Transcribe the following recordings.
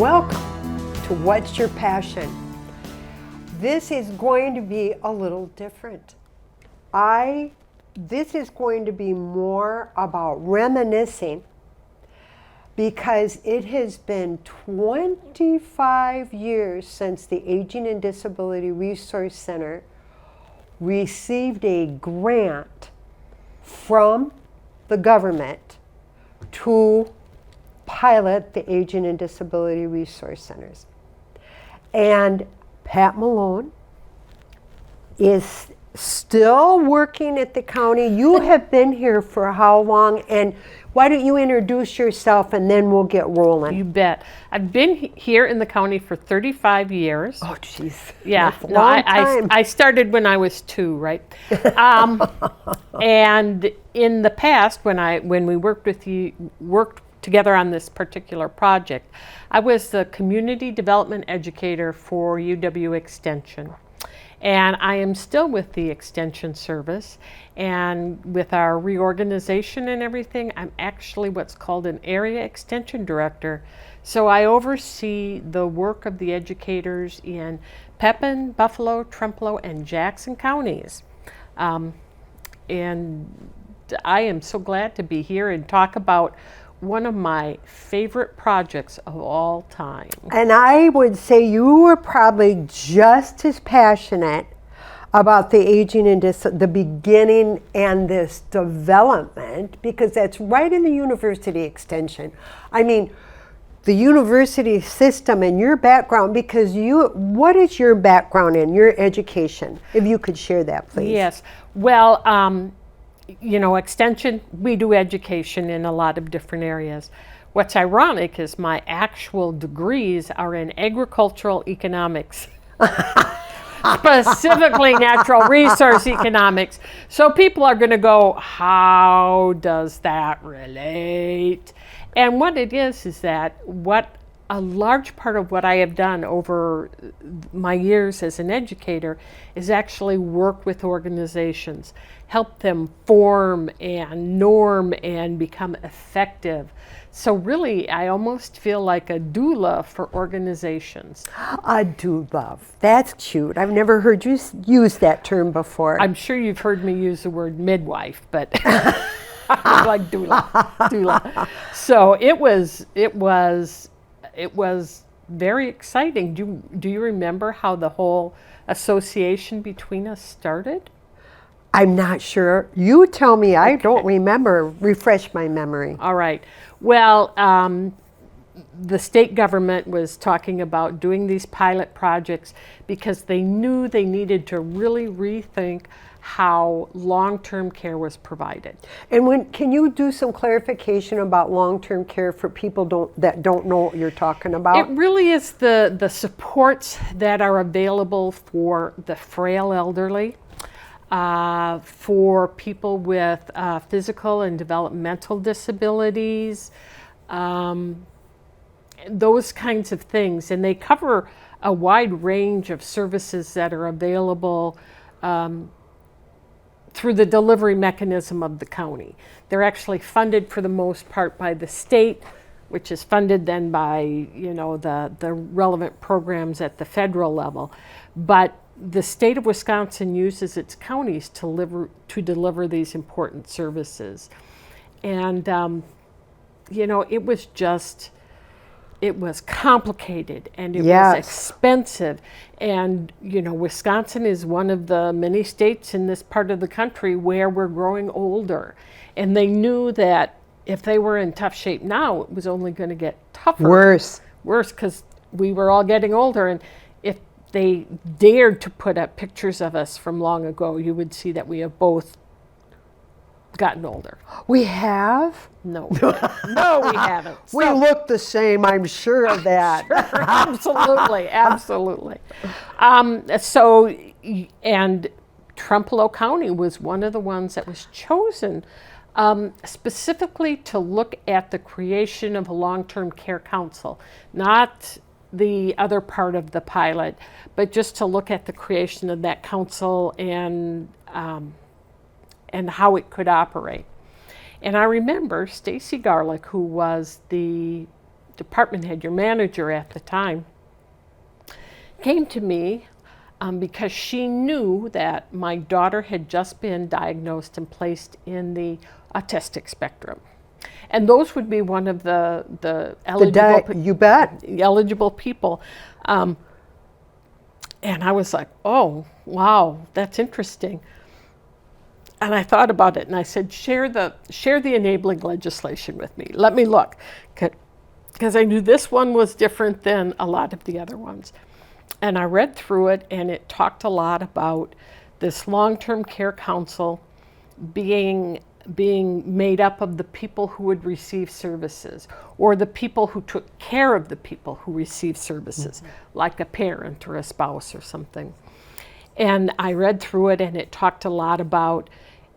Welcome to What's Your Passion? This is going to be a little different. This is going to be more about reminiscing because it has been 25 years since the Aging and Disability Resource Center received a grant from the government to pilot the Aging and Disability Resource Centers. And Pat Malone is still working at the county. You have been here for how long? And why don't you introduce yourself and then we'll get rolling. You bet. I've been here in the county for 35 years. Oh, jeez. Yeah. That's a long time. I started when I was 2, right? And in the past, when we worked together on this particular project, I was the community development educator for UW Extension. And I am still with the Extension Service, and with our reorganization and everything, I'm actually what's called an Area Extension Director. So I oversee the work of the educators in Pepin, Buffalo, Trempealeau, and Jackson counties. And I am so glad to be here and talk about one of my favorite projects of all time. And I would say you were probably just as passionate about the aging and the beginning and this development, because that's right in the university extension. I mean, the university system and your background, because what is your background in your education? If you could share that, please. Yes. Well, Extension, we do education in a lot of different areas. What's ironic is my actual degrees are in agricultural economics, specifically natural resource economics. So people are going to go, how does that relate? And what it is that a large part of what I have done over my years as an educator is actually work with organizations, help them form and norm and become effective. So really, I almost feel like a doula for organizations. A doula. That's cute. I've never heard you use that term before. I'm sure you've heard me use the word midwife, but I like doula. So it was very exciting. Do you remember how the whole association between us started? I'm not sure. You tell me. I don't remember. Refresh my memory. All right. Well, the state government was talking about doing these pilot projects because they knew they needed to really rethink how long-term care was provided. And can you do some clarification about long-term care for people that don't know what you're talking about? It really is the supports that are available for the frail elderly, for people with physical and developmental disabilities, those kinds of things. And they cover a wide range of services that are available through the delivery mechanism of the county. They're actually funded for the most part by the state, which is funded then by the relevant programs at the federal level. But the state of Wisconsin uses its counties to deliver these important services. And it was complicated and it was expensive. And, Wisconsin is one of the many states in this part of the country where we're growing older. And they knew that if they were in tough shape now, it was only going to get tougher. Worse, because we were all getting older. And if they dared to put up pictures of us from long ago, you would see that we have both gotten older. We have? No. No, we haven't. We look the same, I'm sure of that. Sure, absolutely. And Trempealeau County was one of the ones that was chosen specifically to look at the creation of a long-term care council, not the other part of the pilot, but just to look at the creation of that council and how it could operate. And I remember Stacy Garlick, who was the department head, your manager at the time, came to me because she knew that my daughter had just been diagnosed and placed in the autistic spectrum. And those would be one of the eligible, You bet. eligible people. And I was like, oh, wow, that's interesting. And I thought about it and I said, share the enabling legislation with me. Let me look. Because I knew this one was different than a lot of the other ones. And I read through it, and it talked a lot about this long-term care council being made up of the people who would receive services, or the people who took care of the people who received services, like a parent or a spouse or something. And I read through it, and it talked a lot about,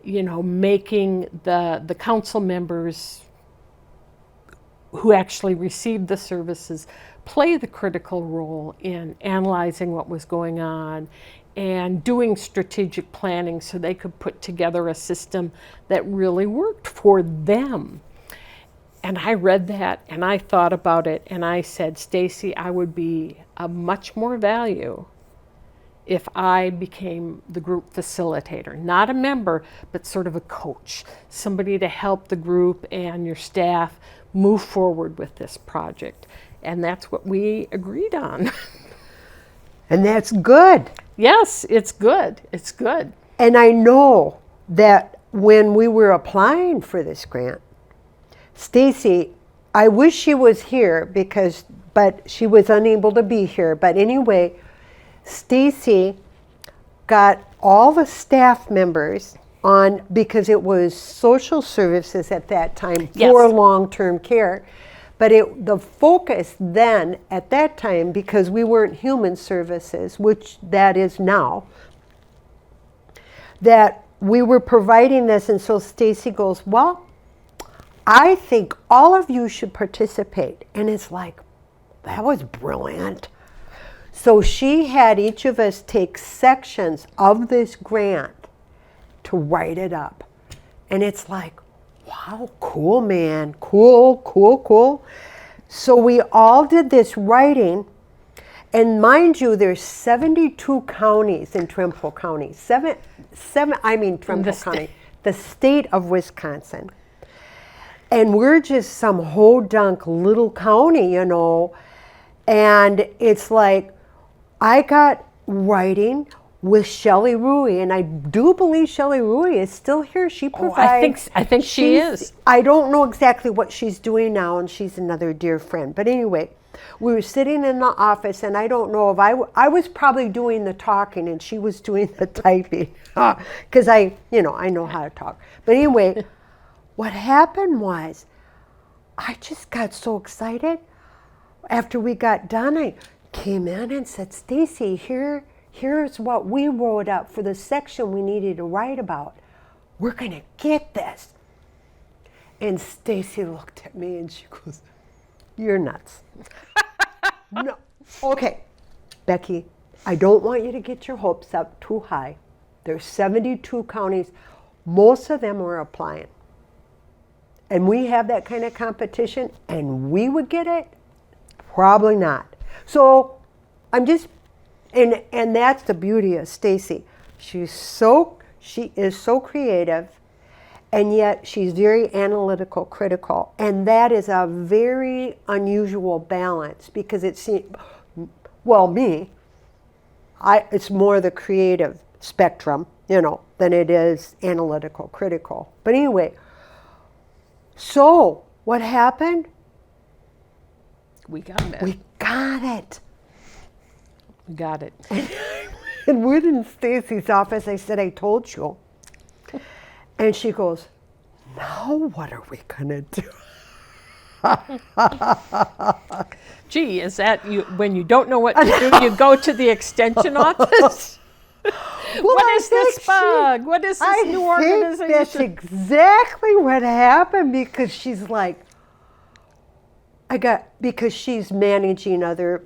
making the council members who actually received the services play the critical role in analyzing what was going on and doing strategic planning so they could put together a system that really worked for them. And I read that and I thought about it and I said, Stacy, I would be of much more value if I became the group facilitator, not a member, but sort of a coach, somebody to help the group and your staff move forward with this project. And that's what we agreed on. And that's good. Yes, it's good. It's good. And I know that when we were applying for this grant, Stacy, I wish she was here but she was unable to be here. But anyway, Stacy got all the staff members on, because it was social services at that time for long-term care. But the focus then, at that time, because we weren't human services, which that is now, that we were providing this. And so Stacy goes, well, I think all of you should participate. And it's like, that was brilliant. So she had each of us take sections of this grant to write it up. And it's like, wow, cool, man. Cool. So we all did this writing. And mind you, there's 72 counties in Trempealeau County. Trempealeau County, the state of Wisconsin. And we're just some ho-dunk little county, And it's like, I got writing with Shelley Rui, and I do believe Shelley Rui is still here. She provides. I think she is. I don't know exactly what she's doing now, and she's another dear friend. But anyway, we were sitting in the office, and I don't know if I was probably doing the talking, and she was doing the typing, because I know how to talk. But anyway, what happened was, I just got so excited. After we got done, I came in and said, Stacy, here's what we wrote up for the section we needed to write about. We're going to get this. And Stacy looked at me and she goes, you're nuts. No. Okay, Becky, I don't want you to get your hopes up too high. There's 72 counties. Most of them are applying. And we have that kind of competition, and we would get it? Probably not. So I'm just, and that's the beauty of Stacy. She is so creative, and yet she's very analytical, critical. And that is a very unusual balance, because it's more the creative spectrum, than it is analytical, critical. But anyway, so what happened? We got it. We got it. We got it. And we're in Stacy's office. I said, I told you. And she goes, now what are we going to do? Gee, is that you? When you don't know what to do, you go to the extension office? What is this bug? What is this new organization? That's exactly what happened, because she's like, because she's managing other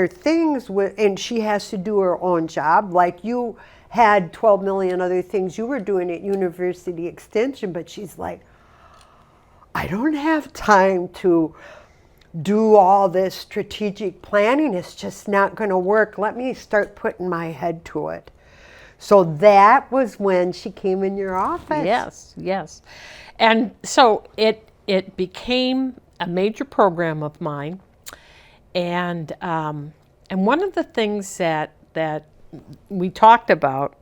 things, and she has to do her own job. Like you had 12 million other things you were doing at University Extension, but she's like, I don't have time to do all this strategic planning. It's just not going to work. Let me start putting my head to it. So that was when she came in your office. Yes, yes. And so it became a major program of mine. And one of the things that we talked about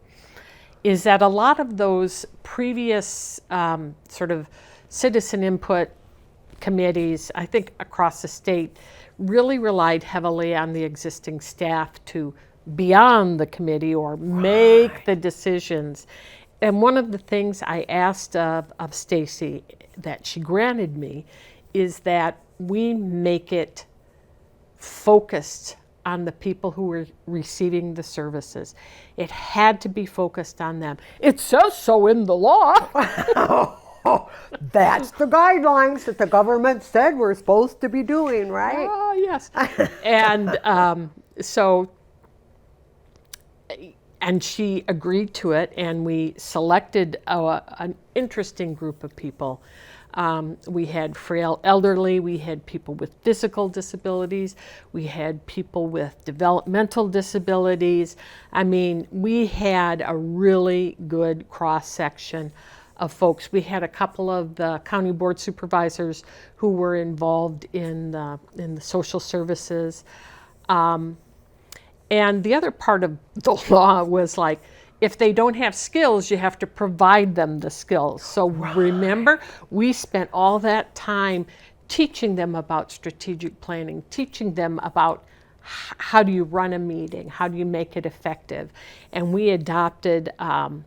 is that a lot of those previous sort of citizen input committees, I think across the state, really relied heavily on the existing staff to be on the committee or make the decisions. And one of the things I asked of Stacy that she granted me is that we make it focused on the people who were receiving the services. It had to be focused on them. It says so in the law. That's the guidelines that the government said we're supposed to be doing, right? Oh, yes. And and she agreed to it, and we selected an interesting group of people. We had frail elderly, we had people with physical disabilities, we had people with developmental disabilities. I mean, we had a really good cross-section of folks. We had a couple of the county board supervisors who were involved in the social services. And the other part of the law was like, if they don't have skills, you have to provide them the skills. So remember, we spent all that time teaching them about strategic planning, teaching them about how do you run a meeting, how do you make it effective. And we adopted an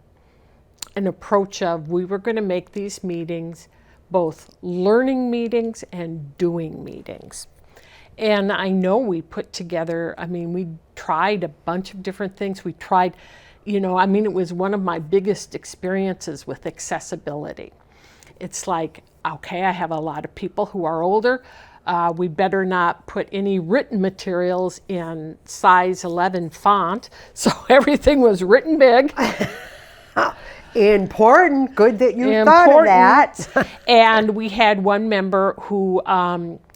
approach of we were going to make these meetings both learning meetings and doing meetings. And I know we put together, I mean, we tried a bunch of different things. We tried, it was one of my biggest experiences with accessibility. It's like, okay, I have a lot of people who are older. We better not put any written materials in size 11 font. So everything was written big. Important. Good that you thought of that. And we had one member who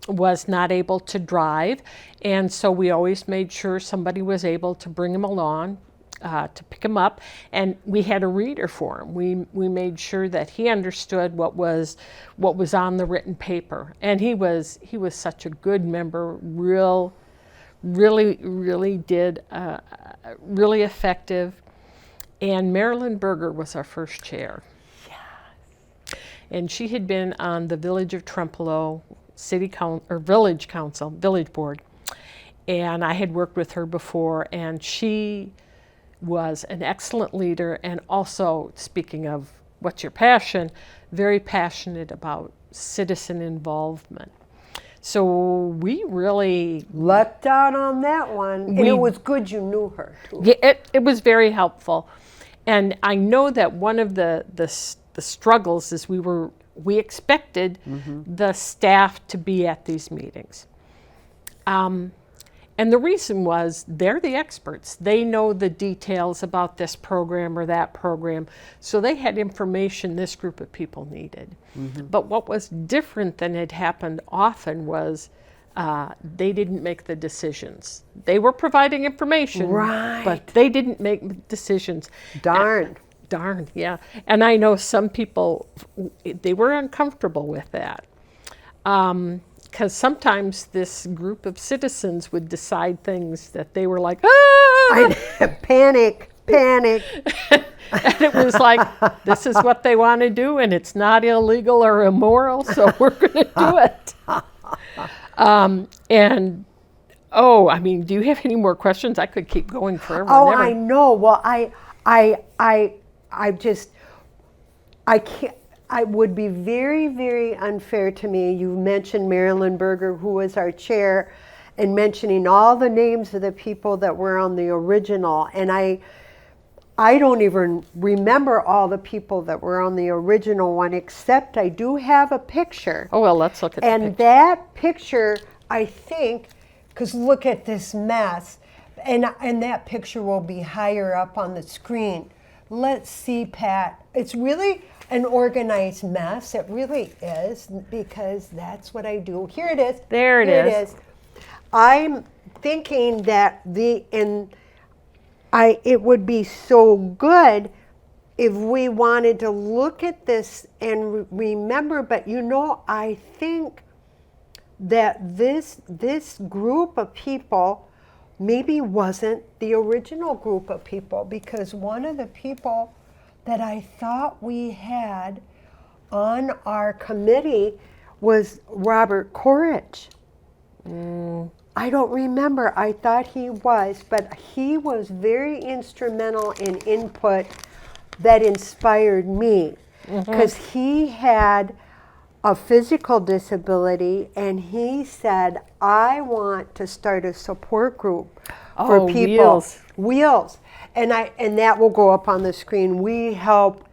was not able to drive. And so we always made sure somebody was able to bring him along to pick him up. And we had a reader for him. We made sure that he understood what was on the written paper. And he was such a good member, really did, really effective. And Marilyn Berger was our first chair. Yes. And she had been on the Village of Trempealeau Village Board. And I had worked with her before, and she was an excellent leader, and also, speaking of what's your passion, very passionate about citizen involvement. So we really lucked out on that one. And it was good you knew her, too. Yeah, it was very helpful. And I know that one of the struggles is we expected the staff to be at these meetings. And the reason was they're the experts. They know the details about this program or that program. So they had information this group of people needed. But what was different than had happened often was they didn't make the decisions. They were providing information, but they didn't make decisions. Darn, yeah. And I know some people, they were uncomfortable with that. Because sometimes this group of citizens would decide things that they were like, panic. And it was like, this is what they want to do, and it's not illegal or immoral, so we're going to do it. Do you have any more questions? I could keep going forever. I know. Well, I can't. It would be very, very unfair to me. You mentioned Marilyn Berger, who was our chair, and mentioning all the names of the people that were on the original. And I don't even remember all the people that were on the original one, except I do have a picture. Oh, well, let's look at that. And that picture, I think, because look at this mess, and that picture will be higher up on the screen. let's see, Pat. It's really an organized mess. It really is, because that's what I do. Here it is. There it Here is. I'm thinking that it would be so good if we wanted to look at this and remember, but I think that this group of people maybe wasn't the original group of people, because one of the people that I thought we had on our committee was Robert Corrich. I don't remember. I thought he was, but he was very instrumental in input that inspired me, because he had a physical disability, and he said, I want to start a support group for people. Wheels. And that will go up on the screen. We help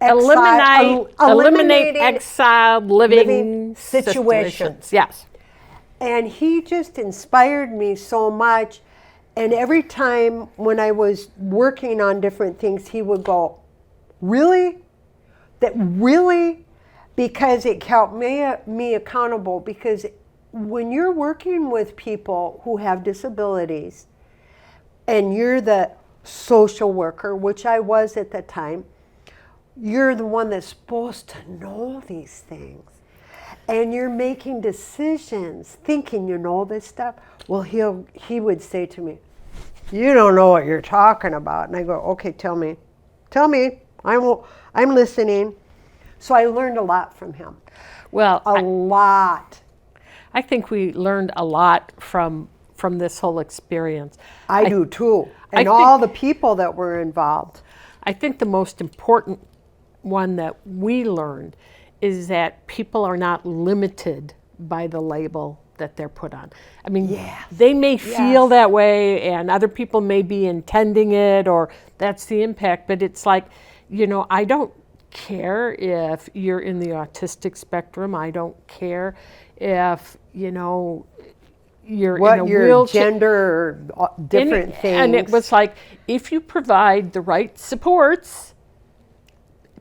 eliminate exiled living situations. Yes. And he just inspired me so much. And every time when I was working on different things, he would go, really? That really? Because it kept me accountable. Because when you're working with people who have disabilities, and you're the social worker, which I was at the time, you're the one that's supposed to know these things. And you're making decisions, thinking you know this stuff. Well, he would say to me, you don't know what you're talking about. And I go, okay, tell me, I'm listening. So I learned a lot from him. Well, a lot. I think we learned a lot from this whole experience. I do too. And all the people that were involved. I think the most important one that we learned is that people are not limited by the label that they're put on. I mean, they may feel that way, and other people may be intending it, or that's the impact, but it's like, I don't care if you're in the autistic spectrum. I don't care if, you're in a wheelchair. Gender, or different things. And it was like, if you provide the right supports,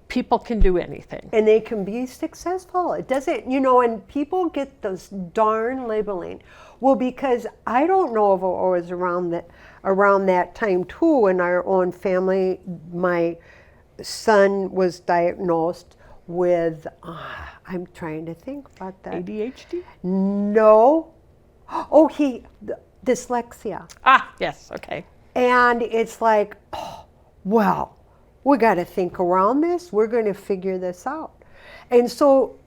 people can do anything. And they can be successful. It doesn't, and people get those darn labeling. Well, because I don't know if it was around that time too, in our own family, my son was diagnosed with, I'm trying to think about that. ADHD? No. Oh, dyslexia. Yes, okay. And it's like, well, we got to think around this. We're going to figure this out. And so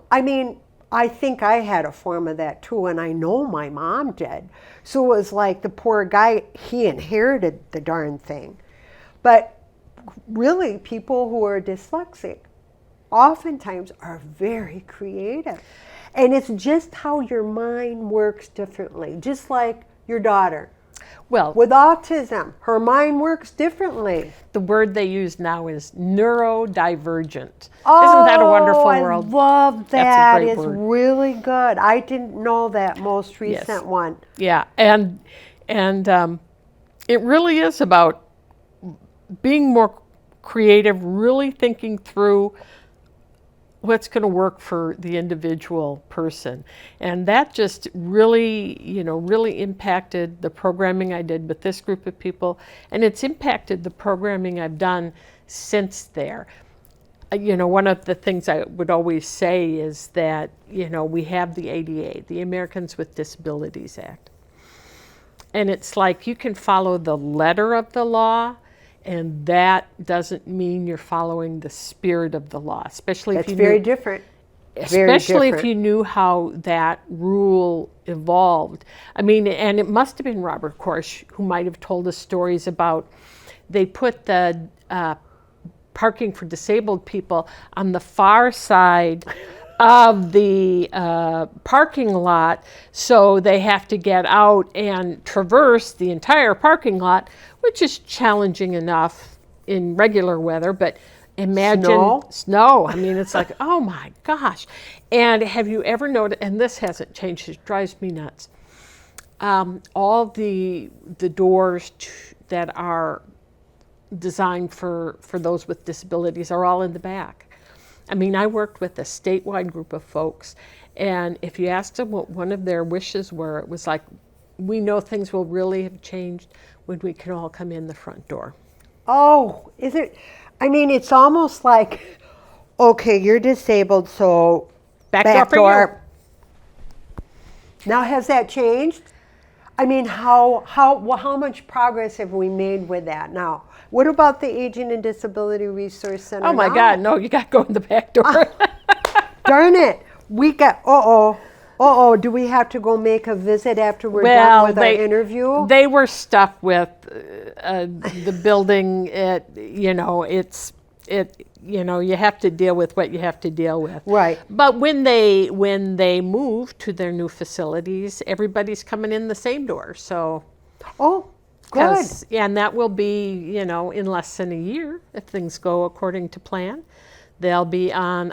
I think I had a form of that too, and I know my mom did. So it was like the poor guy, he inherited the darn thing. But really, people who are dyslexic oftentimes are very creative. And it's just how your mind works differently, just like your daughter. Well, with autism, her mind works differently. The word they use now is neurodivergent. Isn't that a wonderful world? I love that. That's a great it's word. Really good. I didn't know that most recent one. Yeah, and it really is about being more creative, really thinking through what's going to work for the individual person. And that just really, really impacted the programming I did with this group of people. And it's impacted the programming I've done since there. One of the things I would always say is that, we have the ADA, the Americans with Disabilities Act. And it's like you can follow the letter of the law, and that doesn't mean you're following the spirit of the law, especially if you very different. Especially if you knew how that rule evolved. I mean, and it must have been Robert Korsh who might have told us stories about, they put the parking for disabled people on the far side of the parking lot, so they have to get out and traverse the entire parking lot, which is challenging enough in regular weather, but imagine snow. I mean, it's like, oh my gosh. And have you ever noticed, and this hasn't changed, it drives me nuts, all the doors that are designed for those with disabilities are all in the back. I mean, I worked with a statewide group of folks, and if you asked them what one of their wishes were, it was like, we know things will really have changed when we can all come in the front door. Oh, is it? I mean, it's almost like, okay, you're disabled, so Back door. Now, has that changed? I mean, how much progress have we made with that now? What about the Aging and Disability Resource Center? Oh my now? God, no, you got to go in the back door. Darn it. We got, do we have to go make a visit after we're done Well, with our interview? they were stuck with the building. You have to deal with what you have to deal with. Right. But when they move to their new facilities, everybody's coming in the same door. So, Oh, good. and that will be, in less than a year if things go according to plan. They'll be on,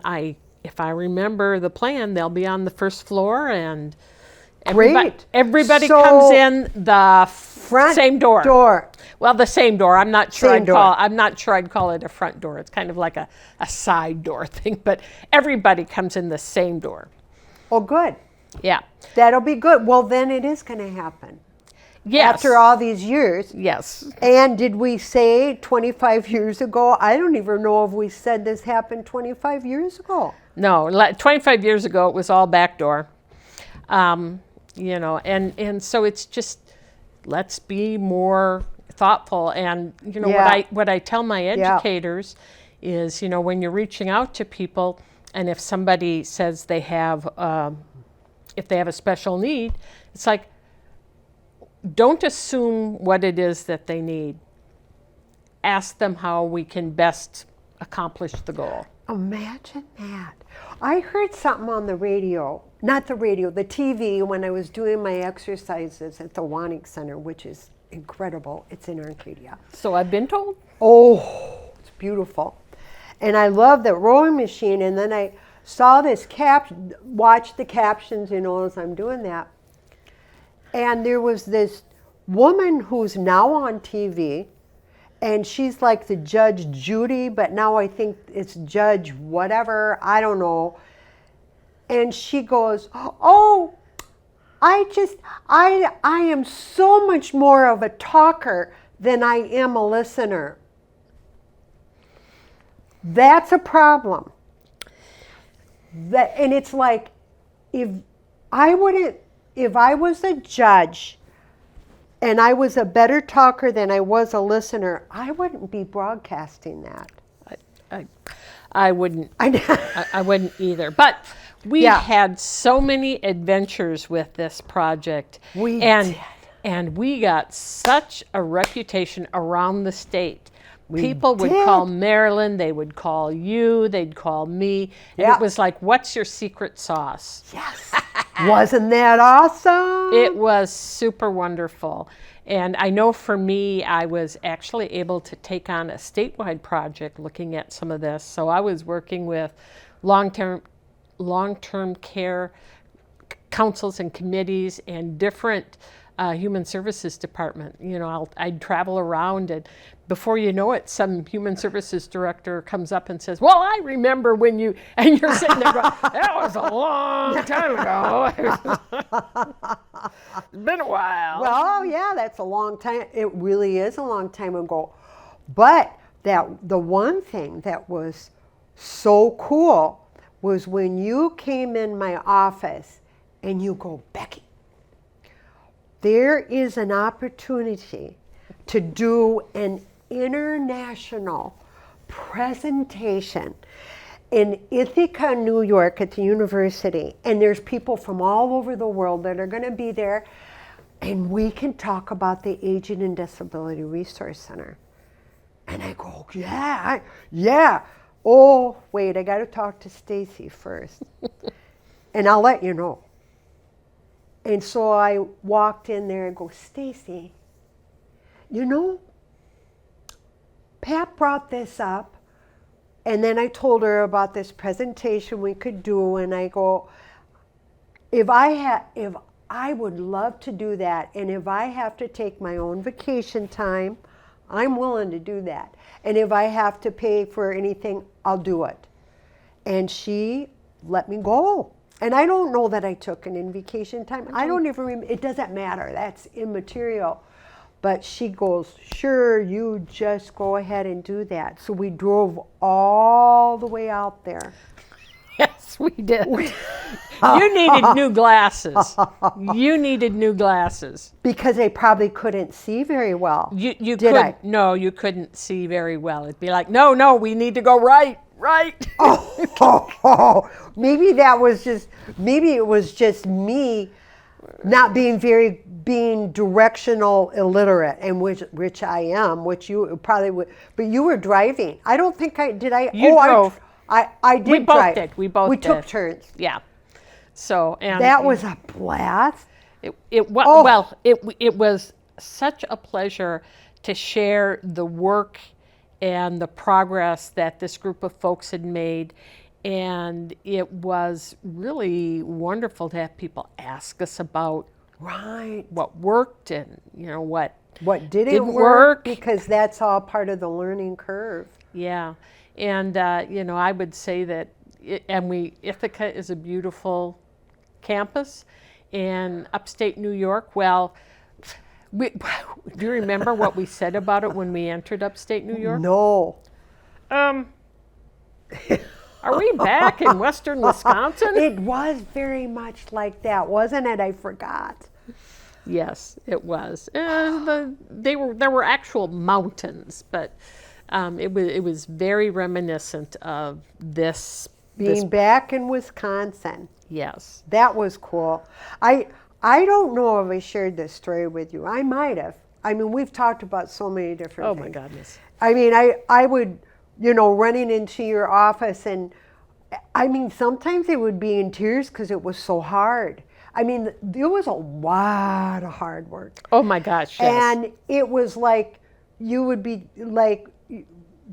if I remember the plan, they'll be on the first floor, and everybody So, comes in the Front same door. Well, the same door. I'm not sure I'd call it a front door. It's kind of like a side door thing, but everybody comes in the same door. Oh, good. Yeah. That'll be good. Well, then it is going to happen. Yes. After all these years. Yes. And did we say 25 years ago? I don't even know if we said this happened 25 years ago. No, 25 years ago it was all back door. And so it's just, let's be more thoughtful. And what I tell my educators is, when you're reaching out to people, and if somebody says they have a special need, it's like, don't assume what it is that they need. Ask them how we can best accomplish the goal. Imagine that. I heard something on the radio, not the radio, the TV, when I was doing my exercises at the Wannick Center, which is incredible. It's in Arcadia. So I've been told. Oh, it's beautiful. And I love the rowing machine. And then I saw this watch the captions, as I'm doing that. And there was this woman who's now on TV, and she's like the Judge Judy, but now I think it's Judge whatever, I don't know. And she goes, oh, I am so much more of a talker than I am a listener. That's a problem. And it's like, if I was a judge and I was a better talker than I was a listener, I wouldn't be broadcasting that. I wouldn't. I wouldn't either. But we had so many adventures with this project. And we got such a reputation around the state. People would call Marilyn, they would call you, they'd call me. And it was like, what's your secret sauce? Yes. Wasn't that awesome? It was super wonderful. And I know for me, I was actually able to take on a statewide project looking at some of this. So I was working with long-term care councils and committees and different human services department. I'd travel around, and before you know it, some human services director comes up and says, well, I remember when you, and you're sitting there going, that was a long time ago. It's been a while. Well, yeah, that's a long time. It really is a long time ago. But the one thing that was so cool was when you came in my office and you go, Becky, there is an opportunity to do an international presentation in Ithaca, New York at the university. And there's people from all over the world that are going to be there. And we can talk about the Aging and Disability Resource Center. And I go, yeah. Oh, wait, I got to talk to Stacy first. And I'll let you know. And so I walked in there and go, Stacy, Pat brought this up, and then I told her about this presentation we could do, and I go, if I would love to do that, and if I have to take my own vacation time, I'm willing to do that. And if I have to pay for anything, I'll do it. And she let me go. And I don't know that I took an in vacation time. I don't even remember. It doesn't matter. That's immaterial. But she goes, sure, you just go ahead and do that. So we drove all the way out there. Yes, we did. You needed new glasses. You needed new glasses. Because I probably couldn't see very well. No, you couldn't see very well. It'd be like, no, we need to go right. Maybe it was just me not being directional illiterate, and which I am, which you probably would, but you were driving. I don't think I did. You drove. I did. We both drive. did. We did. Took turns. Yeah. So and that was a blast. It was such a pleasure to share the work and the progress that this group of folks had made. And it was really wonderful to have people ask us about what worked and what didn't work, because that's all part of the learning curve. Yeah. And I would say that Ithaca is a beautiful campus, and upstate New York, well, do you remember what we said about it when we entered upstate New York? No. Are we back in western Wisconsin? It was very much like that, wasn't it? I forgot. Yes, it was. There were actual mountains, but it was very reminiscent of this. Being back in Wisconsin. Yes. That was cool. I don't know if I shared this story with you. I might have. I mean, we've talked about so many different things. Oh, my goodness. I mean, I would, running into your office, and I mean, sometimes it would be in tears because it was so hard. I mean, there was a lot of hard work. Oh, my gosh, yes. And it was like, you would be like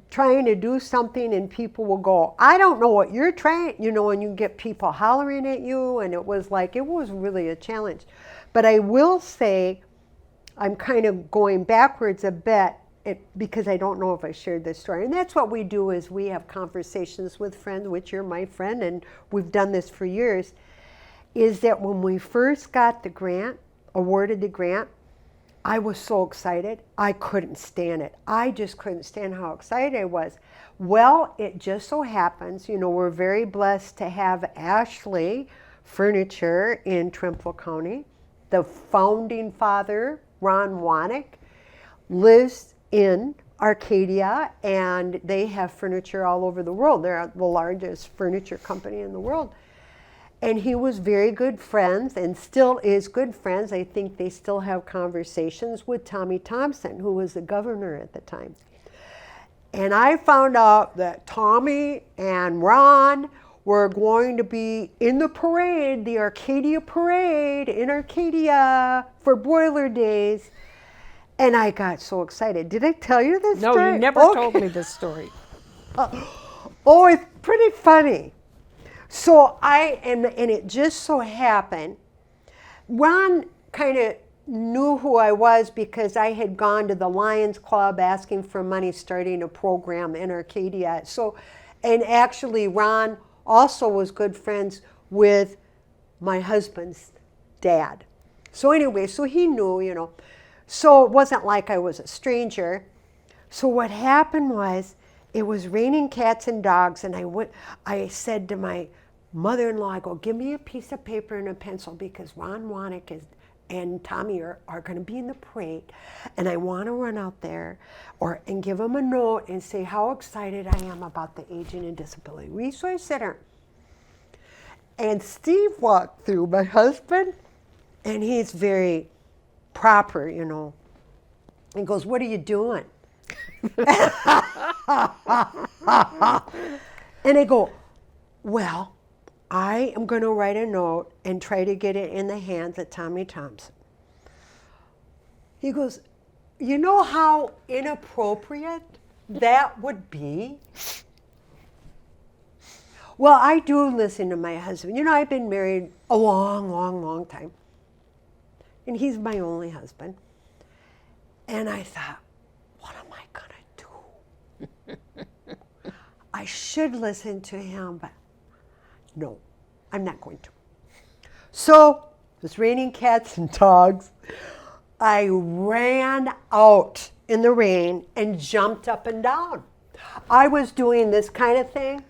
trying to do something and people will go, I don't know what you're trying, and you get people hollering at you, and it was really a challenge. But I will say, I'm kind of going backwards a bit because I don't know if I shared this story. And that's what we do, is we have conversations with friends, which you're my friend, and we've done this for years, is that when we first got the grant, awarded the grant, I was so excited. I couldn't stand it. I just couldn't stand how excited I was. Well, it just so happens, we're very blessed to have Ashley Furniture in Trempealeau County. The founding father, Ron Wanek, lives in Arcadia, and they have furniture all over the world. They're the largest furniture company in the world. And he was very good friends, and still is good friends. I think they still have conversations with Tommy Thompson, who was the governor at the time. And I found out that Tommy and Ron were going to be in the parade, the Arcadia Parade in Arcadia for Boiler Days. And I got so excited. Did I tell you this story? No, you never told me this story. Oh, it's pretty funny. So and it just so happened, Ron kind of knew who I was because I had gone to the Lions Club asking for money, starting a program in Arcadia. So, and actually Ron also was good friends with my husband's dad. So anyway, so he knew, So it wasn't like I was a stranger. So what happened was, it was raining cats and dogs, and I said to my mother-in-law, I go, give me a piece of paper and a pencil, because Ron Wanek and Tommy are going to be in the parade, and I want to run out there and give them a note and say how excited I am about the Aging and Disability Resource Center. And Steve walked through, my husband, and he's very proper, and goes, what are you doing? And I go, well, I am going to write a note and try to get it in the hands of Tommy Thompson. He goes, you know how inappropriate that would be? Well, I do listen to my husband. I've been married a long, long, long time. And he's my only husband. And I thought, what am I should listen to him, but no, I'm not going to. So it was raining cats and dogs. I ran out in the rain and jumped up and down. I was doing this kind of thing.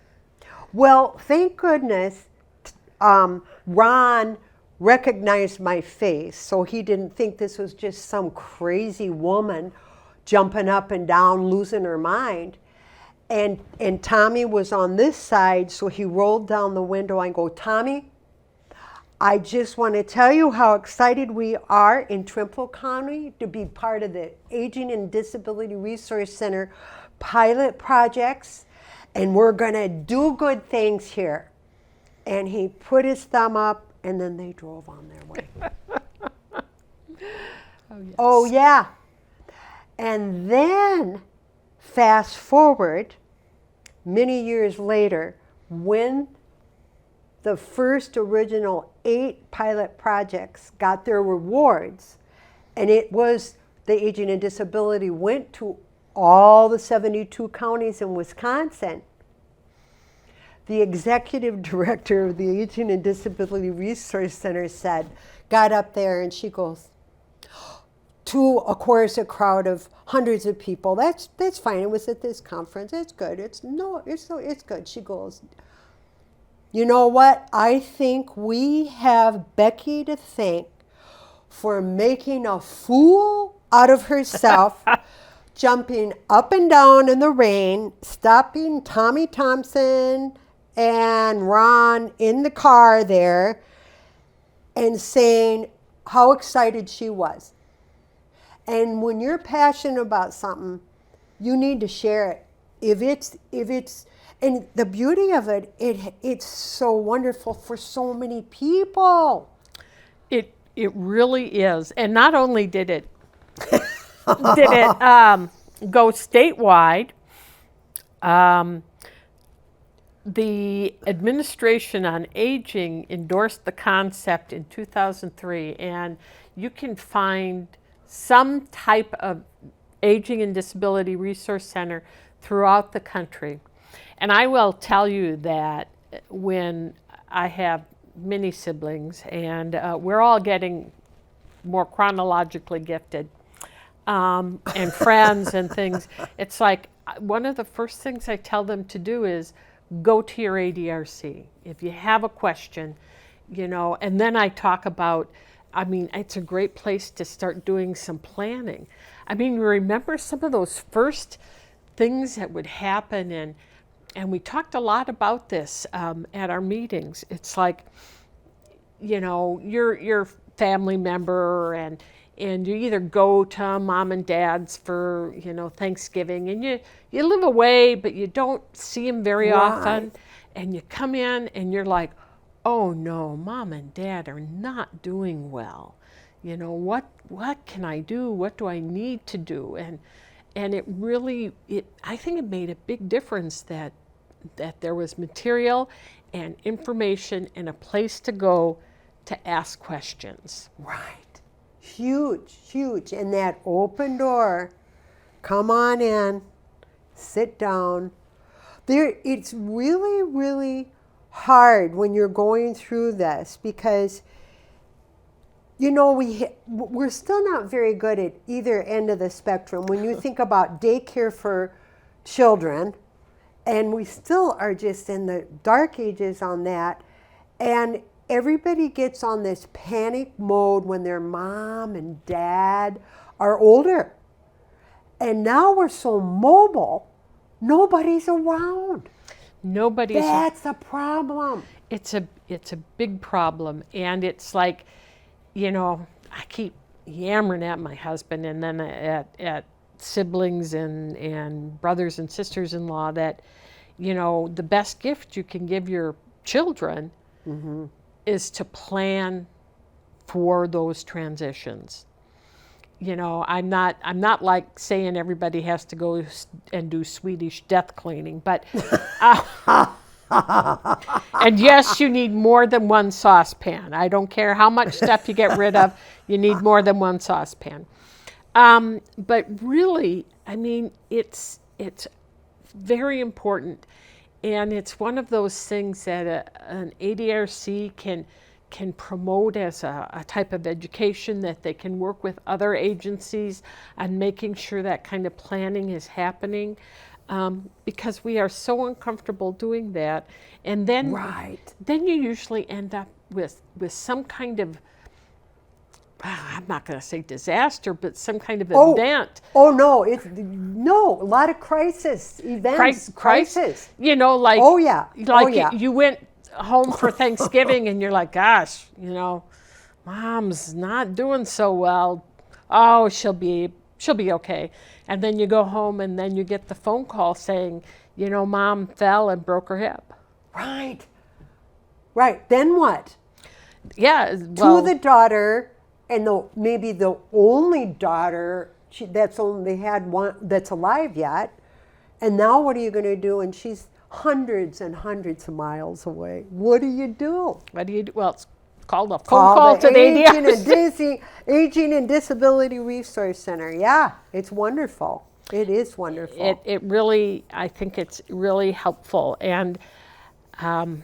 Well, thank goodness Ron recognized my face, so he didn't think this was just some crazy woman jumping up and down, losing her mind. And Tommy was on this side, so he rolled down the window and go, Tommy, I just want to tell you how excited we are in Trempealeau County to be part of the Aging and Disability Resource Center pilot projects, and we're going to do good things here. And he put his thumb up, and then they drove on their way. Oh, yes. Oh, yeah. And then, fast forward, many years later, when the first original 8 pilot projects got their rewards, and it was the Aging and Disability went to all the 72 counties in Wisconsin, the executive director of the Aging and Disability Resource Center got up there and she goes, to, of course, a crowd of hundreds of people. That's fine. It was at this conference. It's good. It's good. She goes, you know what? I think we have Becky to thank for making a fool out of herself, jumping up and down in the rain, stopping Tommy Thompson and Ron in the car there, and saying how excited she was. And when you're passionate about something, you need to share it. If it's, and the beauty of it, it's so wonderful for so many people. It really is. And not only did it go statewide, the Administration on Aging endorsed the concept in 2003, and you can find some type of Aging and Disability Resource Center throughout the country. And I will tell you that when I have many siblings, and we're all getting more chronologically gifted, and friends and things, it's like one of the first things I tell them to do is go to your ADRC. If you have a question, and then I talk about, it's a great place to start doing some planning. Remember some of those first things that would happen, and we talked a lot about this at our meetings. It's like, your family member, and you either go to mom and dad's for, Thanksgiving, and you live away, but you don't see them very often, and you come in and you're like, oh no, mom and dad are not doing well. What can I do? What do I need to do? And it really, I think it made a big difference that there was material and information and a place to go to ask questions. Right. Huge. And that open door, come on in, sit down. It's really, really hard when you're going through this because, we're still not very good at either end of the spectrum. When you think about daycare for children, and we still are just in the dark ages on that, and everybody gets on this panic mode when their mom and dad are older. And now we're so mobile, nobody's around. That's a problem. It's a big problem. And it's like, I keep yammering at my husband and then at siblings and brothers and sisters-in-law that, the best gift you can give your children is to plan for those transitions. I'm not like saying everybody has to go and do Swedish death cleaning, but and yes, you need more than one saucepan. I don't care how much stuff you get rid of, you need more than one saucepan. But really, it's very important. And it's one of those things that an ADRC can promote as a type of education, that they can work with other agencies on making sure that kind of planning is happening, because we are so uncomfortable doing that. And then, then you usually end up with some kind of, I'm not going to say disaster, but some kind of event. Oh no! A lot of crisis events. Crisis. You know, like you went home for Thanksgiving and you're like, gosh, you know, Mom's not doing so well. Oh, she'll be okay. And then you go home and then you get the phone call saying, you know, Mom fell and broke her hip. Right. Then what? Yeah. Well, to the daughter. And maybe the only daughter they had one that's alive yet. And now what are you going to do? And she's hundreds and hundreds of miles away. What do you do? Well, it's called a phone call to the ADRC. Aging and Disability Resource Center. Yeah, it's wonderful. It is wonderful. It really, I think it's really helpful. And I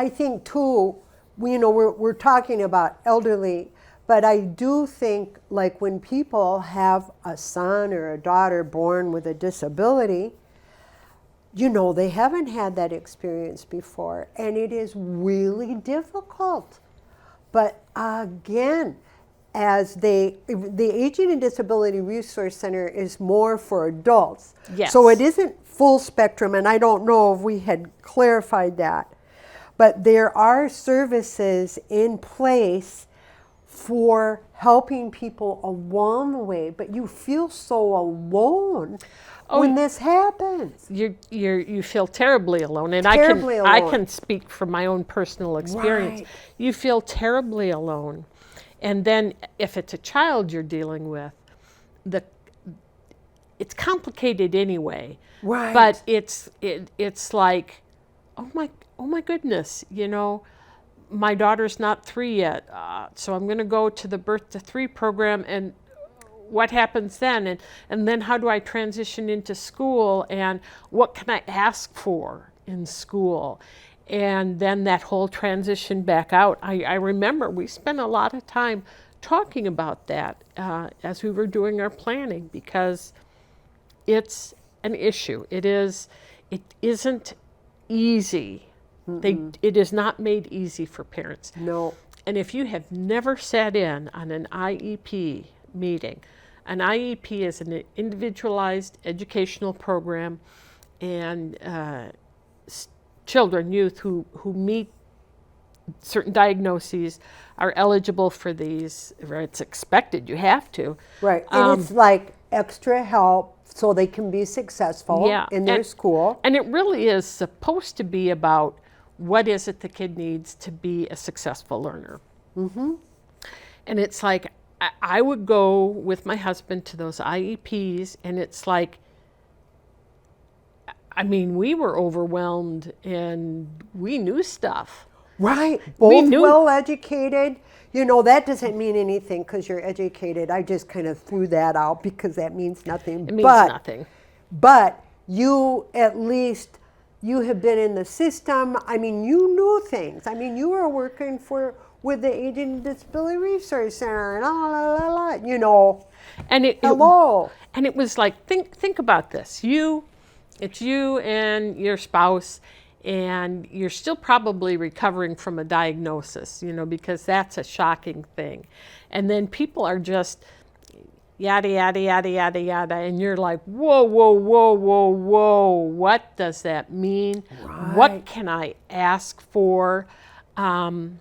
think too, we're talking about elderly, but I do think, like, when people have a son or a daughter born with a disability, they haven't had that experience before, and it is really difficult. But again, the Aging and Disability Resource Center is more for adults. Yes. So it isn't full spectrum, and I don't know if we had clarified that. But there are services in place for helping people along the way. But you feel so alone when this happens. You feel terribly alone, and Terribly I alone. can speak from my own personal experience. Right. You feel terribly alone, and then if it's a child you're dealing with, it's complicated anyway. Right. But it's like, oh my goodness, my daughter's not 3 yet, so I'm going to go to the Birth to 3 program, and what happens then? And then how do I transition into school, and what can I ask for in school? And then that whole transition back out. I remember we spent a lot of time talking about that as we were doing our planning, because it's an issue. It isn't easy. It is not made easy for parents. No. And if you have never sat in on an IEP meeting, an IEP is an individualized educational program, and youth who meet certain diagnoses are eligible for these, or it's expected, you have to. Right. And it's like extra help so they can be successful in their school. And it really is supposed to be about what is it the kid needs to be a successful learner. Mm-hmm. And it's like, I would go with my husband to those IEPs, and it's like, we were overwhelmed and we knew stuff. Right. Both well educated. That doesn't mean anything because you're educated. I just kind of threw that out because that means nothing. It means nothing. But you have been in the system. You knew things. You were working with the Aging and Disability Resource Center and And it was like, think about this. It's you and your spouse, and you're still probably recovering from a diagnosis, because that's a shocking thing. And then people are just yada, yada, yada, yada, yada, and you're like, whoa, whoa, whoa, whoa, whoa, what does that mean? Right. What can I ask for? And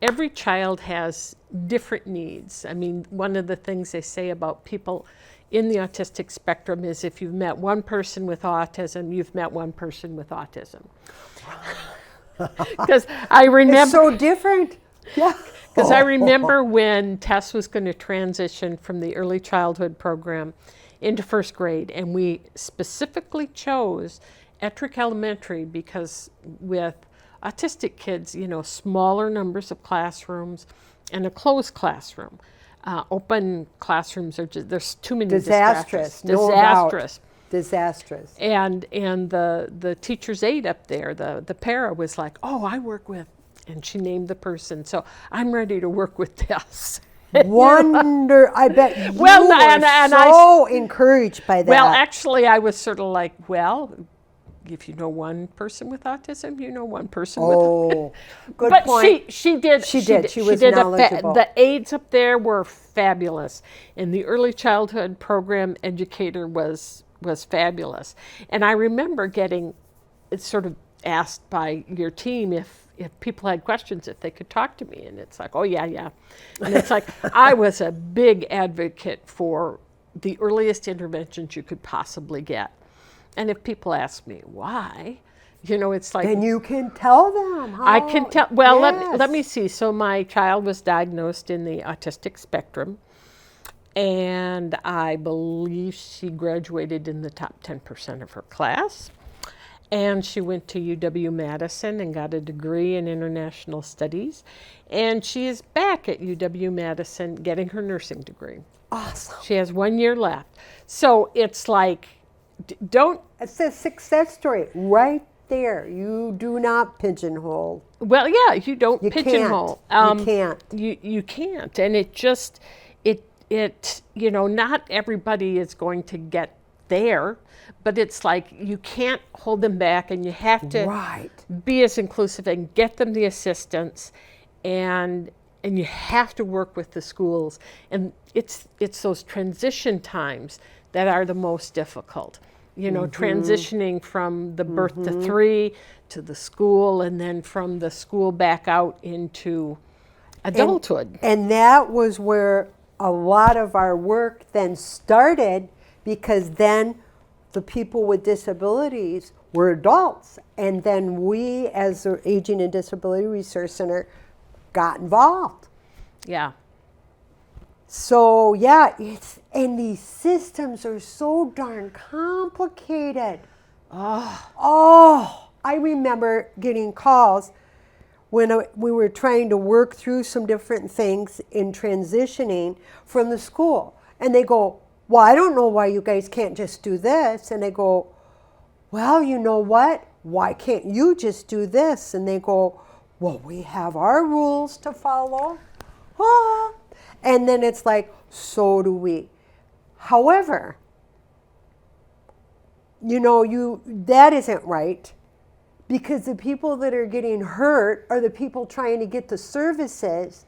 every child has different needs. One of the things they say about people in the autistic spectrum is if you've met one person with autism, you've met one person with autism. Because I remember... It's so different. Yeah. Because I remember when Tess was going to transition from the early childhood program into first grade, and we specifically chose Ettrick Elementary because with autistic kids, smaller numbers of classrooms and a closed classroom. Open classrooms are just, there's too many disastrous. Disastrous. Disastrous. And the teacher's aide up there, the para was like, oh, I work with, and she named the person, so I'm ready to work with this. I bet you Well, were and so encouraged by that. Well, actually, I was sort of like, well, if you know one person with autism, you know one person with. Good but point. She did. She was did knowledgeable. The aides up there were fabulous, and the early childhood program educator was fabulous. And I remember getting sort of asked by your team if people had questions, if they could talk to me, and it's like, oh yeah. And it's like I was a big advocate for the earliest interventions you could possibly get. And if people ask me why, it's like... And you can tell them. I can tell. Well, yes. let me see. So my child was diagnosed in the autistic spectrum, and I believe she graduated in the top 10% of her class. And she went to UW-Madison and got a degree in international studies. And she is back at UW-Madison getting her nursing degree. Awesome. She has 1 year left. So it's like... It's a success story right there. You do not pigeonhole. Well, yeah, you don't pigeonhole. You can't. You can't, and it just not everybody is going to get there, but it's like you can't hold them back, and you have to be as inclusive and get them the assistance, and you have to work with the schools, and it's those transition times that are the most difficult. Transitioning from the birth to 3 to the school, and then from the school back out into adulthood. And that was where a lot of our work then started, because then the people with disabilities were adults. And then we, as the Aging and Disability Resource Center, got involved. Yeah. So yeah, and these systems are so darn complicated. I remember getting calls when we were trying to work through some different things in transitioning from the school. And they go, well, I don't know why you guys can't just do this. And they go, well, you know what? Why can't you just do this? And they go, well, we have our rules to follow. And then it's like, so do we. However, that isn't right, because the people that are getting hurt are the people trying to get the services.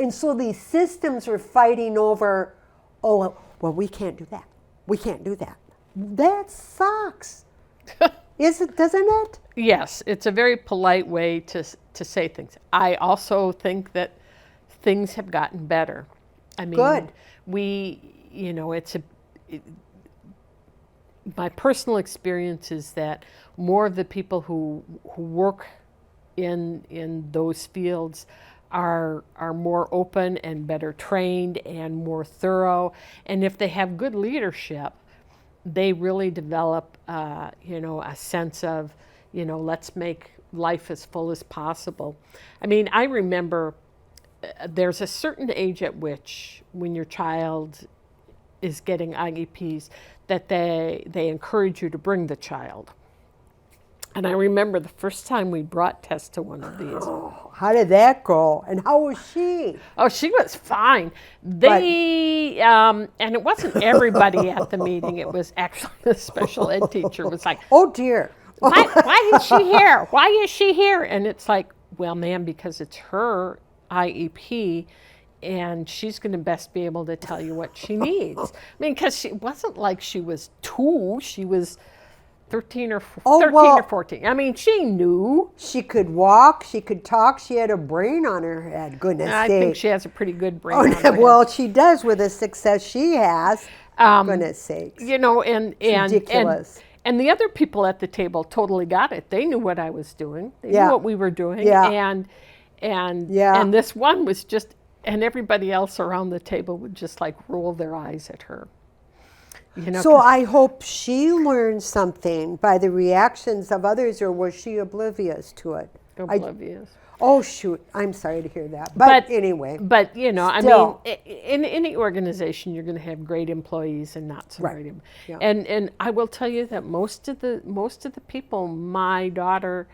And so these systems are fighting over, well, we can't do that. We can't do that. That sucks. Doesn't it? Yes, it's a very polite way to say things. I also think that things have gotten better. I mean, good. My personal experience is that more of the people who work in those fields are more open and better trained and more thorough. And if they have good leadership, they really develop, a sense of, let's make life as full as possible. I mean, I remember there's a certain age at which, when your child is getting IEPs, that they encourage you to bring the child. And I remember the first time we brought Tess to one of these. Oh, how did that go? And how was she? Oh, she was fine. And it wasn't everybody at the meeting. It was actually the special ed teacher was like, oh dear. Why is she here? Why is she here? And it's like, well, ma'am, because it's her IEP, and she's going to best be able to tell you what she needs. I mean, because she wasn't like she was 2, she was 13 or 14. I mean, she knew. She could walk, she could talk, she had a brain on her head, goodness I sake. think she has a pretty good brain on her head. Well, she does with the success she has, goodness sakes. Ridiculous. And the other people at the table totally got it. They knew what I was doing. They knew what we were doing. Yeah. And this one was just, and everybody else around the table would just like roll their eyes at her. So I hope she learned something by the reactions of others, or was she oblivious to it? Oblivious. Oh, shoot. I'm sorry to hear that. But anyway. But, you know, Still. I mean, in any organization, you're going to have great employees and not so Right. great. Yeah. And I will tell you that most of the people my daughter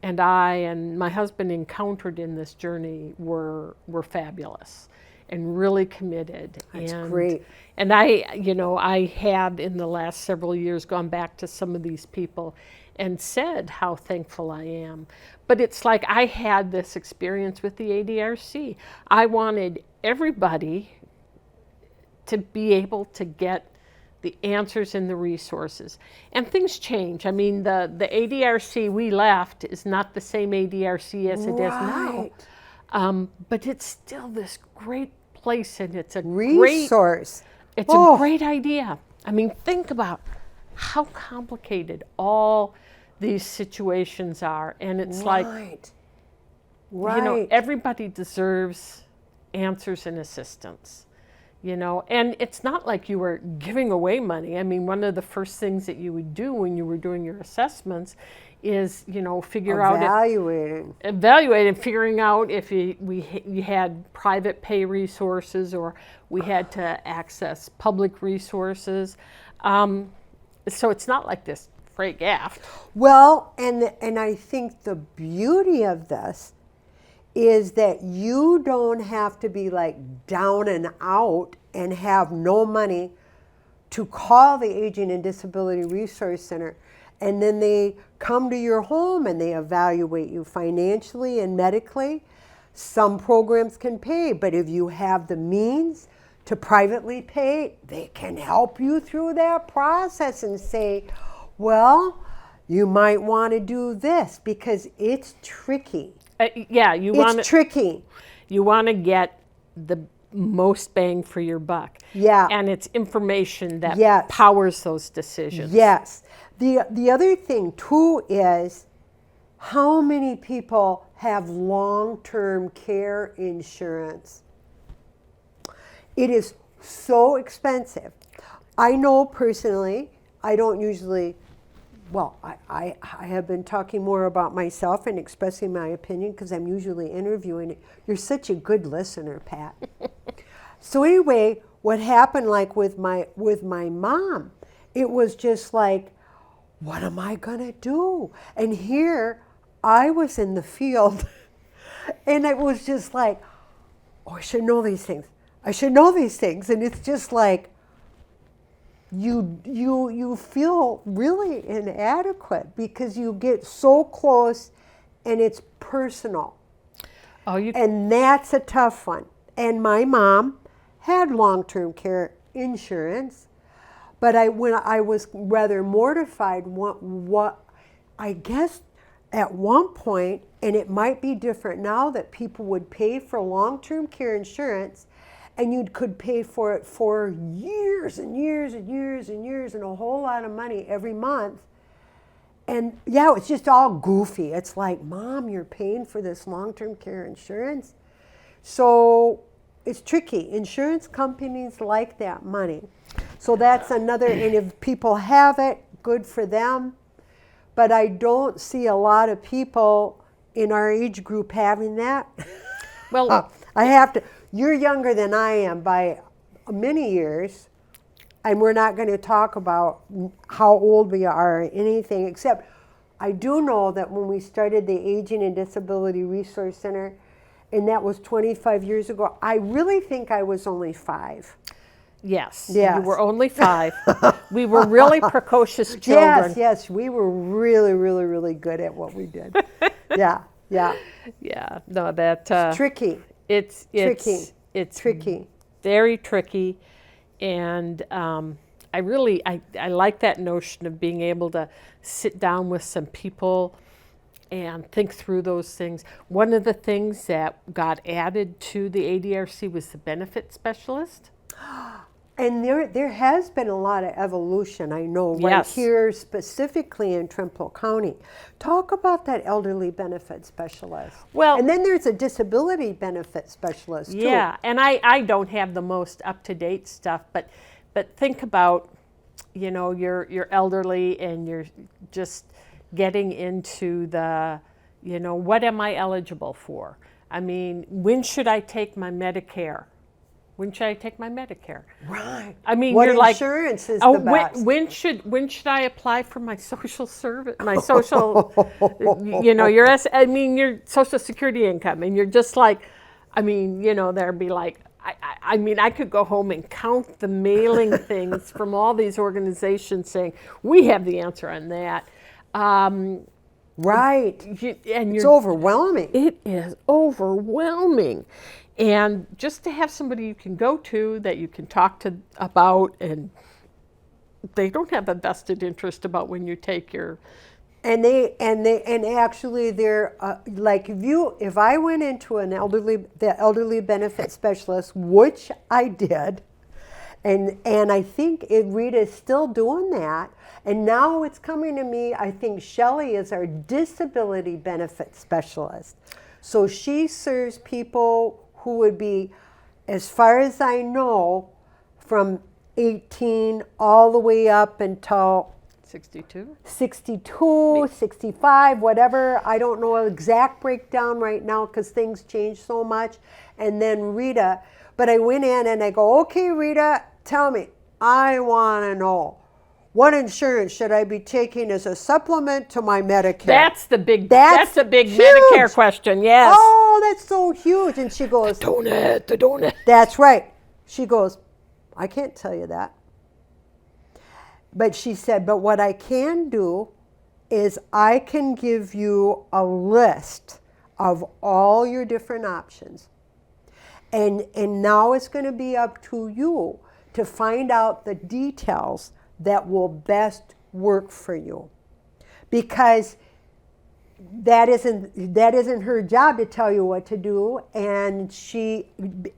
and I and my husband encountered in this journey were fabulous and really committed. That's great. And I have in the last several years gone back to some of these people and said how thankful I am. But it's like I had this experience with the ADRC. I wanted everybody to be able to get the answers and the resources. And things change. I mean, the ADRC we left is not the same ADRC as it is now. But it's still this great place, and it's a resource. It's a great idea. I mean, think about how complicated all these situations are. And it's like, you know, everybody deserves answers and assistance, you know. And it's not like you were giving away money. I mean, one of the first things that you would do when you were doing your assessments is, you know, evaluating, figuring out if you had private pay resources or we had to access public resources. So it's not like this freight gaff. Well, and I think the beauty of this is that you don't have to be like down and out and have no money to call the Aging and Disability Resource Center. And then they come to your home and they evaluate you financially and medically. Some programs can pay, but if you have the means to privately pay, they can help you through that process and say, well, you might want to do this because it's tricky. It's tricky. You want to get the most bang for your buck. Yeah. And it's information that powers those decisions. Yes. The other thing too is how many people have long-term care insurance. It is so expensive. I know personally, I don't usually, well, I have been talking more about myself and expressing my opinion because I'm usually interviewing. You're such a good listener, Pat. So anyway, what happened like with my mom, it was just like, what am I gonna do? And here I was in the field and it was just like, oh, I should know these things. I should know these things. And it's just like, you feel really inadequate because you get so close and it's personal. And that's a tough one. And my mom had long-term care insurance, but when I was rather mortified, what I guess at one point, and it might be different now, that people would pay for long-term care insurance and you could pay for it for years and years and years and years and a whole lot of money every month. And yeah, it's just all goofy. It's like, Mom, you're paying for this long-term care insurance? So it's tricky. Insurance companies like that money. So that's another, and if people have it, good for them. But I don't see a lot of people in our age group having that. Well, I have to. You're younger than I am by many years, and we're not going to talk about how old we are or anything, except I do know that when we started the Aging and Disability Resource Center, and that was 25 years ago, I really think I was only 5. Yes, you were only 5. We were really precocious children. Yes, we were really, really, really good at what we did. Yeah. No, that's tricky. It's tricky. It's tricky. Very tricky, and I like that notion of being able to sit down with some people and think through those things. One of the things that got added to the ADRC was the benefit specialist. And there has been a lot of evolution, I know, right here specifically in Trempealeau County. Talk about that elderly benefit specialist. Well, and then there's a disability benefit specialist too. Yeah, and I don't have the most up-to-date stuff, but think about, you know, you're elderly and you're just getting into the, You know, what am I eligible for? I mean, when should I take my Medicare? When should I take my Medicare? Right. I mean, what you're like, insurance is oh, the best? when should I apply for my social service, my social, you know, your Social Security income, and you're just like, I mean, you know, there'd be like, I mean, I could go home and count the mailing things from all these organizations saying we have the answer on that. Right. And it's overwhelming. It is overwhelming. And just to have somebody you can go to that you can talk to about, and they don't have a vested interest about when you take your. And actually they're like if I went into the elderly benefit specialist, which I did, and I think Rita's still doing that, and now it's coming to me. I think Shelley is our disability benefit specialist, so she serves people who would be, as far as I know, from 18 all the way up until 62, 65, whatever. I don't know an exact breakdown right now because things change so much. And then Rita, but I went in and I go, okay, Rita, tell me, I want to know, what insurance should I be taking as a supplement to my Medicare? That's a big Medicare question, yes. Oh, that's so huge. And she goes, the donut. That's right. She goes, I can't tell you that. But she said, but what I can do is I can give you a list of all your different options. And now it's going to be up to you to find out the details that will best work for you. Because that isn't her job to tell you what to do. And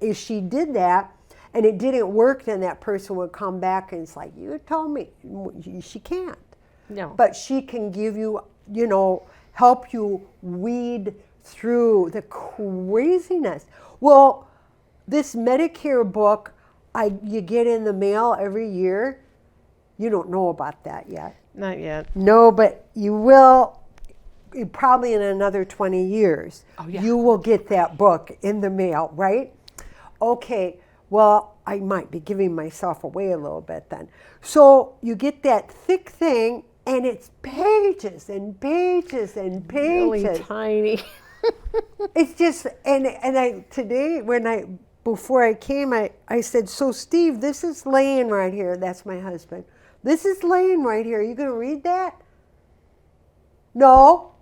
if she did that, and it didn't work, then that person would come back and it's like, you told me. She can't. No. But she can give you, help you weed through the craziness. Well, this Medicare book you get in the mail every year. You don't know about that yet. Not yet. No, but you will. Probably in another 20 years. Oh, yeah. You will get that book in the mail, right? Okay. Well, I might be giving myself away a little bit then. So you get that thick thing, and it's pages and pages and pages. Really tiny. It's just, and I today before I came, I said, so Steve, this is laying right here. That's my husband. This is laying right here. Are you going to read that? No.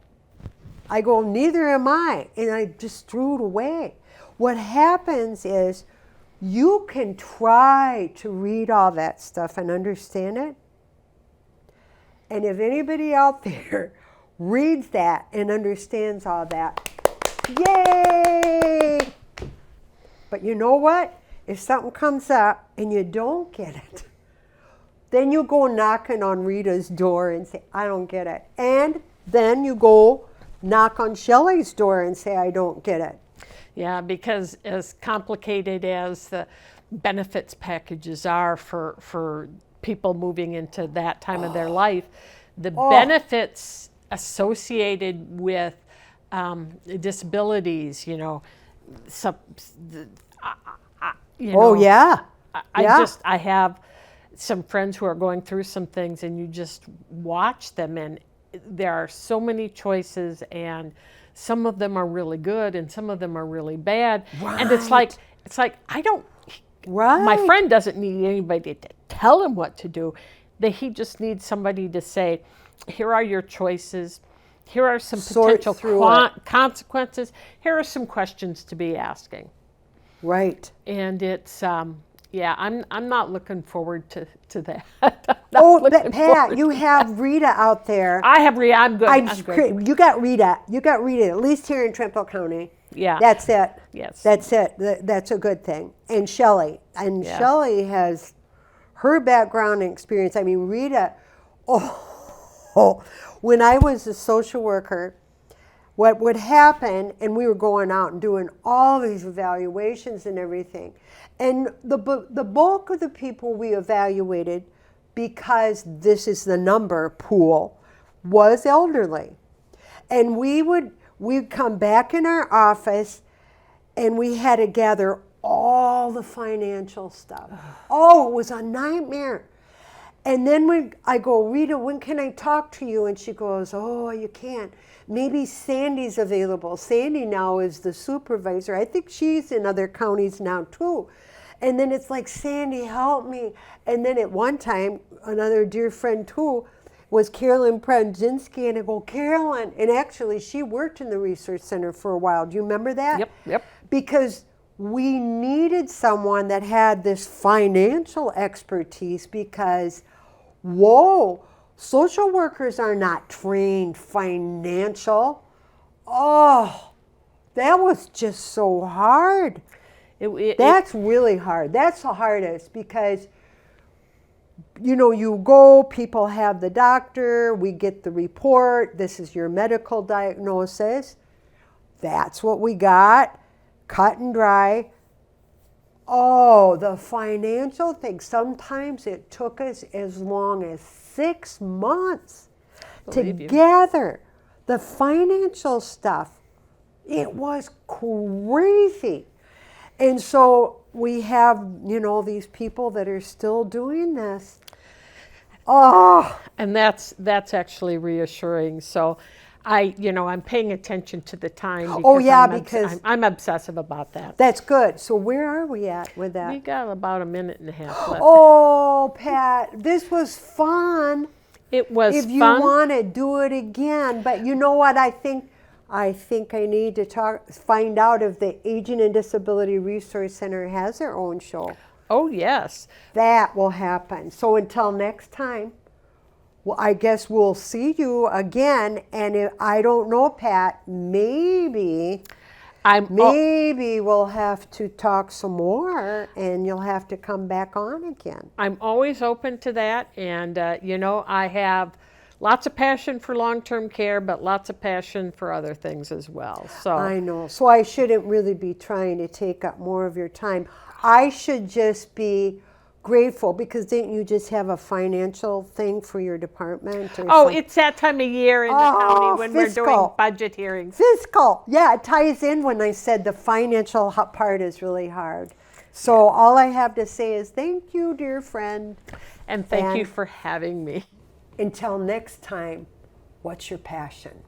I go, neither am I. And I just threw it away. What happens is, you can try to read all that stuff and understand it. And if anybody out there reads that and understands all that, yay! But you know what? If something comes up and you don't get it, then you go knocking on Rita's door and say, I don't get it. And then you go knock on Shelley's door and say, I don't get it. Yeah, because as complicated as the benefits packages are for people moving into that time of their life, the benefits associated with disabilities, I have some friends who are going through some things, and you just watch them, and there are so many choices, and some of them are really good and some of them are really bad. Right. And it's like I don't. Right. My friend doesn't need anybody to tell him what to do. He just needs somebody to say, here are your choices. Here are some potential consequences. Here are some questions to be asking. Right. And it's I'm not looking forward to that. Pat, you have Rita out there. I have Rita. I'm good. I'm good. You got Rita. At least here in Trempealeau County. Yeah. That's it. Yes. That's it. That's a good thing. And Shelley. And Shelley has her background and experience. I mean, Rita, when I was a social worker, what would happen, and we were going out and doing all these evaluations and everything, and the bulk of the people we evaluated, because this is the number pool, was elderly. And we would we'd come back in our office and we had to gather all the financial stuff. Oh, it was a nightmare. And then I go, Rita, when can I talk to you? And she goes, oh, you can't. Maybe Sandy's available. Sandy now is the supervisor. I think she's in other counties now too. And then it's like, Sandy, help me. And then at one time, another dear friend too was Carolyn Prandzinski. And I go, Carolyn. And actually, she worked in the research center for a while. Do you remember that? Yep. Because we needed someone that had this financial expertise because, whoa, social workers are not trained financial. Oh, that was just so hard. That's really hard. That's the hardest because, you go, people have the doctor, we get the report, this is your medical diagnosis. That's what we got, cut and dry. Oh, the financial thing. Sometimes it took us as long as 6 months to gather the financial stuff. It was crazy. And so we have, these people that are still doing this. Oh, and that's actually reassuring. So I'm paying attention to the time. Because I'm obsessive about that. That's good. So where are we at with that? We got about a minute and a half left. Oh, Pat, this was fun. It was fun. If you want to do it again, but you know what? I think I need to find out if the Aging and Disability Resource Center has their own show. Oh, yes. That will happen. So until next time, well, I guess we'll see you again. And I don't know, Pat, maybe we'll have to talk some more and you'll have to come back on again. I'm always open to that. And, I have lots of passion for long-term care, but lots of passion for other things as well. So I know. So I shouldn't really be trying to take up more of your time. I should just be grateful because didn't you just have a financial thing for your department? It's that time of year in the county when we're doing budget hearings. Fiscal. Yeah, it ties in when I said the financial part is really hard. So all I have to say is thank you, dear friend. And thank you for having me. Until next time, what's your passion?